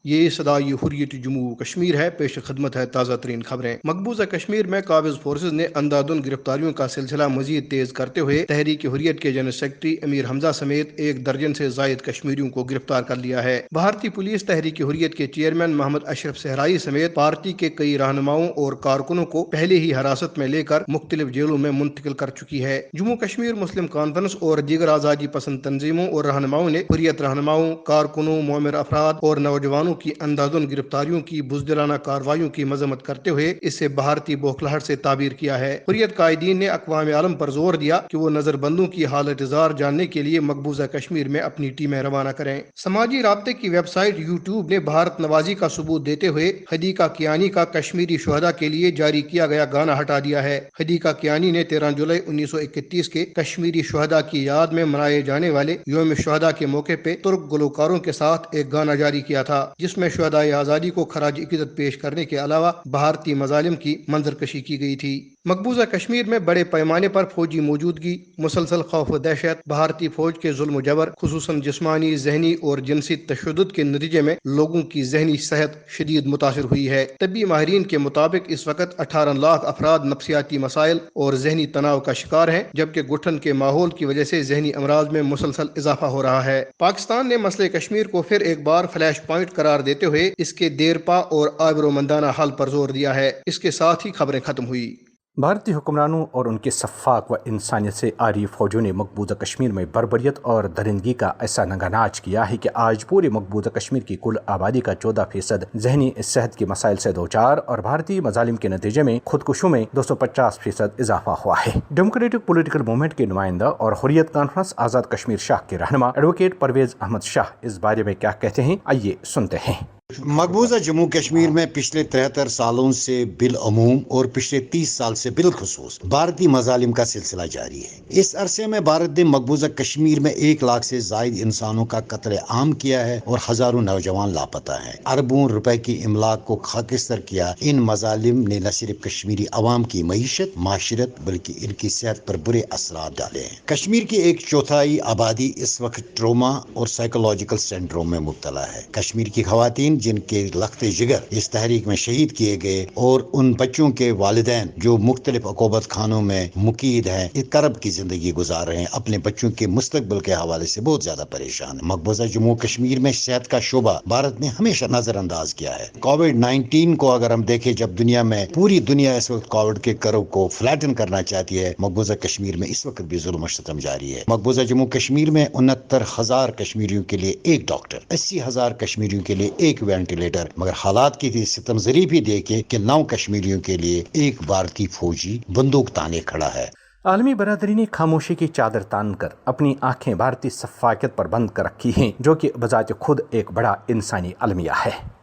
یہ صدائے حریت جموں کشمیر ہے، پیش خدمت ہے تازہ ترین خبریں۔ مقبوضہ کشمیر میں قابض فورسز نے اندھادھند گرفتاریوں کا سلسلہ مزید تیز کرتے ہوئے تحریک حریت کے جنرل سیکرٹری امیر حمزہ سمیت 1 درجن سے زائد کشمیریوں کو گرفتار کر لیا ہے۔ بھارتی پولیس تحریک حریت کے چیئرمین محمد اشرف صحرائی سمیت پارٹی کے کئی رہنماؤں اور کارکنوں کو پہلے ہی حراست میں لے کر مختلف جیلوں میں منتقل کر چکی ہے۔ جموں کشمیر مسلم کانفرنس اور دیگر آزادی پسند تنظیموں اور رہنماؤں نے حریت رہنماؤں، کارکنوں، معمر افراد اور نوجوانوں کی اندھادھند گرفتاریوں کی بزدلانہ کارروائیوں کی مذمت کرتے ہوئے اسے بھارتی بوکھلاہٹ سے تعبیر کیا ہے۔ حریت قائدین نے اقوام عالم پر زور دیا کہ وہ نظر بندوں کی حالت زار جاننے کے لیے مقبوضہ کشمیر میں اپنی ٹیمیں روانہ کریں۔ سماجی رابطے کی ویب سائٹ یوٹیوب نے بھارت نوازی کا ثبوت دیتے ہوئے حدیقہ کیانی کا کشمیری شہداء کے لیے جاری کیا گیا گانا ہٹا دیا ہے۔ حدیقہ کیانی نے 13 جولائی 1931 کے کشمیری شہداء کی یاد میں منائے جانے والے یوم شہداء کے موقع پہ ترک گلوکاروں کے ساتھ ایک گانا جاری کیا تھا، جس میں شہدائے آزادی کو خراج عقیدت پیش کرنے کے علاوہ بھارتی مظالم کی منظر کشی کی گئی تھی۔ مقبوضہ کشمیر میں بڑے پیمانے پر فوجی موجودگی، مسلسل خوف و دہشت، بھارتی فوج کے ظلم و جبر، خصوصاً جسمانی، ذہنی اور جنسی تشدد کے نتیجے میں لوگوں کی ذہنی صحت شدید متاثر ہوئی ہے۔ طبی ماہرین کے مطابق اس وقت 18 لاکھ افراد نفسیاتی مسائل اور ذہنی تناؤ کا شکار ہیں، جبکہ گٹھن کے ماحول کی وجہ سے ذہنی امراض میں مسلسل اضافہ ہو رہا ہے۔ پاکستان نے مسئلہ کشمیر کو پھر ایک بار فلیش پوائنٹ قرار دیتے ہوئے اس کے دیرپا اور آبرومندانہ حل پر زور دیا ہے۔ اس کے ساتھ ہی خبریں ختم ہوئی۔ بھارتی حکمرانوں اور ان کے سفاک و انسانیت سے عاری فوجوں نے مقبوضہ کشمیر میں بربریت اور درندگی کا ایسا ننگا ناچ کیا ہے کہ آج پورے مقبوضہ کشمیر کی کل آبادی کا 14% ذہنی صحت کے مسائل سے دوچار اور بھارتی مظالم کے نتیجے میں خودکشوں میں 250% اضافہ ہوا ہے۔ ڈیموکریٹک پولیٹیکل موومنٹ کے نمائندہ اور حریت کانفرنس آزاد کشمیر شاہ کے رہنما ایڈوکیٹ پرویز احمد شاہ اس بارے میں کیا کہتے ہیں، آئیے سنتے ہیں۔ مقبوضہ جموں کشمیر میں پچھلے 73 سالوں سے بالعموم اور پچھلے 30 سال سے بالخصوص بھارتی مظالم کا سلسلہ جاری ہے۔ اس عرصے میں بھارت نے مقبوضہ کشمیر میں 1 لاکھ سے زائد انسانوں کا قتل عام کیا ہے اور ہزاروں نوجوان لاپتہ ہیں۔ اربوں روپے کی املاک کو خاکستر کیا۔ ان مظالم نے نہ صرف کشمیری عوام کی معیشت، معاشرت بلکہ ان کی صحت پر برے اثرات ڈالے ہیں۔ کشمیر کی 1/4 آبادی اس وقت ٹروما اور سائیکولوجیکل سنڈروم میں مبتلا ہے۔ کشمیر کی خواتین جن کے لخت جگر اس تحریک میں شہید کیے گئے اور ان بچوں کے والدین جو مختلف عقوبت خانوں میں مقید ہیں، ایک کرب کی زندگی گزار رہے ہیں، اپنے بچوں کے مستقبل کے حوالے سے بہت زیادہ پریشان ہیں۔ مقبوضہ جموں کشمیر میں صحت کا شعبہ بھارت نے ہمیشہ نظر انداز کیا ہے۔ کووڈ-19 کو اگر ہم دیکھیں، جب دنیا میں پوری دنیا اس وقت کووڈ کے کرو کو فلیٹن کرنا چاہتی ہے، مقبوضہ کشمیر میں اس وقت بھی ظلم و ستم جاری ہے۔ مقبوضہ جموں کشمیر میں 69,000 کشمیریوں کے لیے 1 ڈاکٹر، 80,000 کشمیریوں کے لیے 1 وینٹیلیٹر، مگر حالات کی ستم ذریع بھی دیکھے کہ 9 کشمیریوں کے لیے 1 بھارتی فوجی بندوق تانے کھڑا ہے۔ عالمی برادری نے خاموشی کی چادر تان کر اپنی آنکھیں بھارتی سفاکت پر بند کر رکھی ہیں، جو کہ بذات خود ایک بڑا انسانی المیہ ہے۔